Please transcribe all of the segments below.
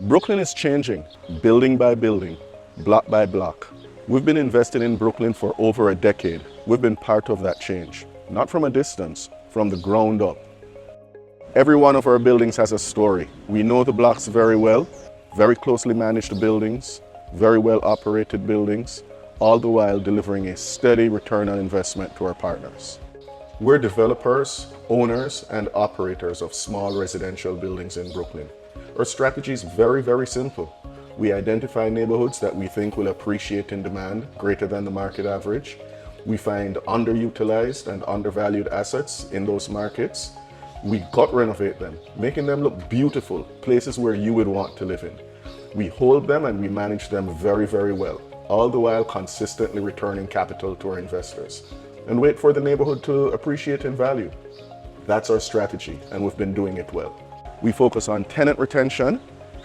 Brooklyn is changing, building by building, block by block. We've been invested in Brooklyn for over a decade. We've been part of that change, not from a distance, from the ground up. Every one of our buildings has a story. We know the blocks very well, very closely managed buildings, very well operated buildings, all the while delivering a steady return on investment to our partners. We're developers, owners, and operators of small residential buildings in Brooklyn. Our strategy is very, very simple. We identify neighborhoods that we think will appreciate in demand greater than the market average. We find underutilized and undervalued assets in those markets. We gut renovate them, making them look beautiful, places where you would want to live in. We hold them and we manage them very, very well, all the while consistently returning capital to our investors, and wait for the neighborhood to appreciate in value. That's our strategy, and we've been doing it well. We focus on tenant retention,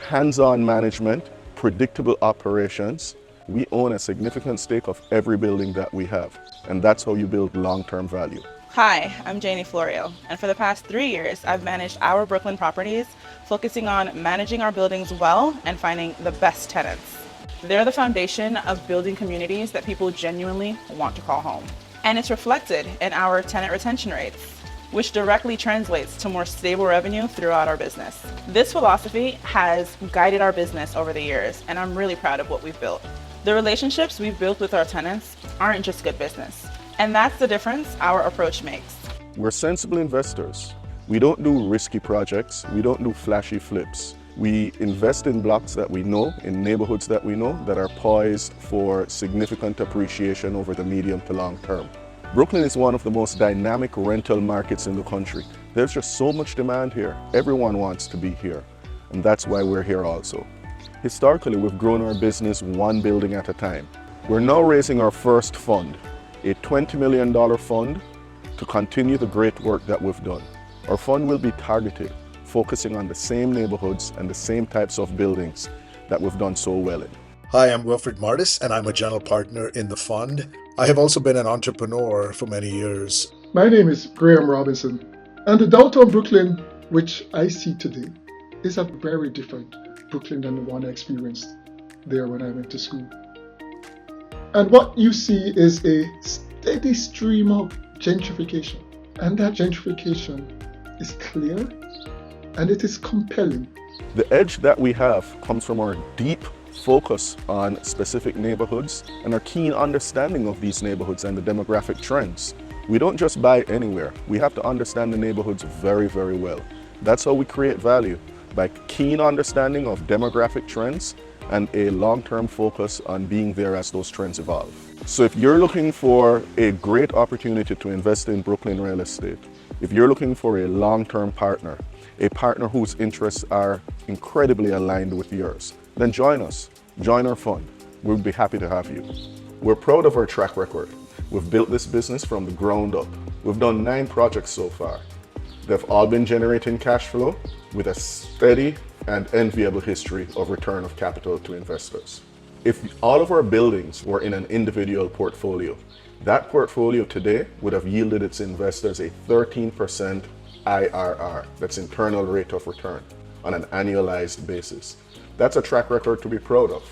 hands-on management, predictable operations. We own a significant stake of every building that we have, and that's how you build long-term value. Hi, I'm Janie Florio, and for the past 3 years, I've managed our Brooklyn properties, focusing on managing our buildings well and finding the best tenants. They're the foundation of building communities that people genuinely want to call home. And it's reflected in our tenant retention rates, which directly translates to more stable revenue throughout our business. This philosophy has guided our business over the years, and I'm really proud of what we've built. The relationships we've built with our tenants aren't just good business, and that's the difference our approach makes. We're sensible investors. We don't do risky projects. We don't do flashy flips. We invest in blocks that we know, in neighborhoods that we know, that are poised for significant appreciation over the medium to long term. Brooklyn is one of the most dynamic rental markets in the country. There's just so much demand here. Everyone wants to be here, and that's why we're here also. Historically, we've grown our business one building at a time. We're now raising our first fund, a $20 million fund, to continue the great work that we've done. Our fund will be targeted, focusing on the same neighborhoods and the same types of buildings that we've done so well in. Hi, I'm Wilfred Martis, and I'm a general partner in the fund. I have also been an entrepreneur for many years. My name is Graham Robinson, and the downtown Brooklyn, which I see today, is a very different Brooklyn than the one I experienced there when I went to school. And what you see is a steady stream of gentrification, and that gentrification is clear and it is compelling. The edge that we have comes from our deep focus on specific neighborhoods and our keen understanding of these neighborhoods and the demographic trends. We don't just buy anywhere. We have to understand the neighborhoods very, very well. That's how we create value, by keen understanding of demographic trends and a long-term focus on being there as those trends evolve. So if you're looking for a great opportunity to invest in Brooklyn real estate, if you're looking for a long-term partner, a partner whose interests are incredibly aligned with yours, then join us, join our fund. We'll be happy to have you. We're proud of our track record. We've built this business from the ground up. We've done 9 projects so far. They've all been generating cash flow with a steady and enviable history of return of capital to investors. If all of our buildings were in an individual portfolio, that portfolio today would have yielded its investors a 13% IRR, that's internal rate of return, on an annualized basis. That's a track record to be proud of.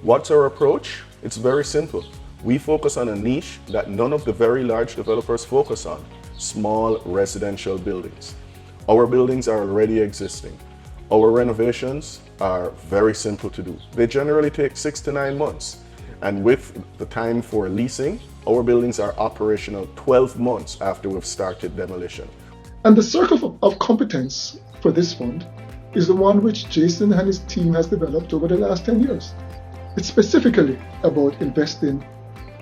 What's our approach? It's very simple. We focus on a niche that none of the very large developers focus on: small residential buildings. Our buildings are already existing. Our renovations are very simple to do. They generally take 6 to 9 months. And with the time for leasing, our buildings are operational 12 months after we've started demolition. And the circle of competence for this fund is the one which Jason and his team has developed over the last 10 years. It's specifically about investing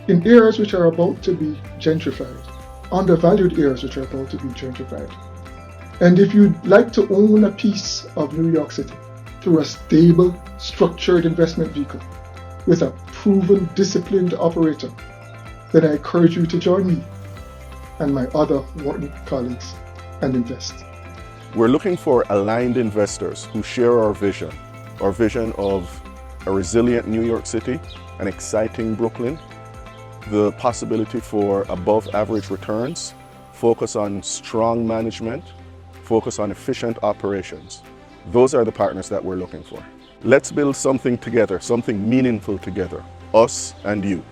in areas which are about to be gentrified, undervalued areas which are about to be gentrified. And if you'd like to own a piece of New York City through a stable, structured investment vehicle with a proven, disciplined operator, then I encourage you to join me and my other Wharton colleagues and invest. We're looking for aligned investors who share our vision of a resilient New York City, an exciting Brooklyn, the possibility for above average returns, focus on strong management, focus on efficient operations. Those are the partners that we're looking for. Let's build something together, something meaningful together, us and you.